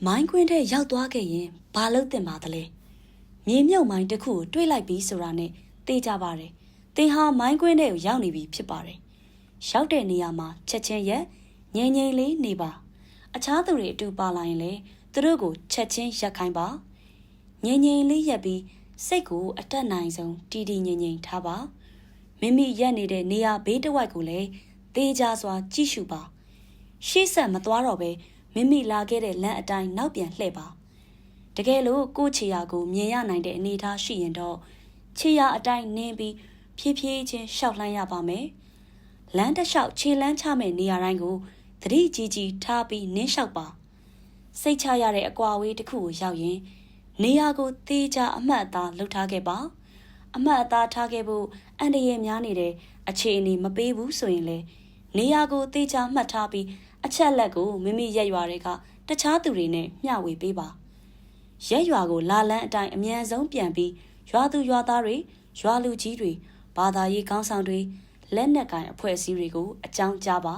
မိုင်းကွင်းထဲရောက်သွားခဲ့ရင်ဘာလုပ်တင်ပါသလဲမြေမြုပ်မိုင်းတစ်ခုကိုတွေးလိုက်ပြီးဆိုတာနဲ့သိကြပါတယ်သင်ဟာမိုင်းကွင်းထဲကိုရောက်နေပြီဖြစ်ပါတယ်ရောက်တဲ့နေရာမှာချက်ချင်းရက်ငြိမ်ငြိမ်လေးနေပါအခြားသူတွေအတူပါလာရင်လေသူတို့ကိုချက်ချင်းရက်ခိုင်းပါငြိမ်ငြိမ်လေးရက်ပြီးစိတ်ကိုအတက်နိုင်ဆုံးတည်တည်ငြိမ်ငြိမ်ထားပါမိမိရက်နေတဲ့နေရာဘေးတစ်ဝိုက်ကိုလည်းသေချာစွာကြည့်ရှုပါရှေ့ဆက်မသွားတော့ပဲမိမိလာခဲ့တဲ့လမ်းအတိုင်းနောက်ပြန်လှည့်ပါတကယ်လို့ကိုယ့်ခြေရာကိုမြင်ရနိုင်တဲ့အနေအထားရှိရင်တော့ခြေရာအတိုင်းနင်းပြီးဖြည်းဖြည်းချင်းရှောက်လှမ်းရပါမယ်လမ်းတစ်လျှောက်ခြေလမ်းချမဲ့နေရာတိုင်းကိုသတိကြီးကြီးထားပြီးနင်းလျှောက်ပါစိတ်ချရတဲ့အကွာအဝေးတစ်ခုကိုရောက်ရင်နေရာကိုသေချာအမှတ်အသားလှုပ်ထားခဲ့ပါအမှတ်အသားထားခဲ့ဖို့အန္တရာယ်များနေတဲ့အခြေအနေမပေးဘူးဆိုရင်လေနေရာကိုသေချာမှတ်ထားပြီးအချက်လက်ကိုမိမိရက်ရွာတွေကတခြားသူတွေနဲ့မျှဝေပေးပါရက်ရွာကိုလာလန်းအတိုင်းအမြန်ဆုံးပြန်ပြီးရွာသူရွာသားတွေရွာလူကြီးတွေဘာသာရေးခေါင်းဆောင်တွေလက်နက်ကိုင်အဖွဲ့အစည်းတွေကိုအကြောင်းကြားပါ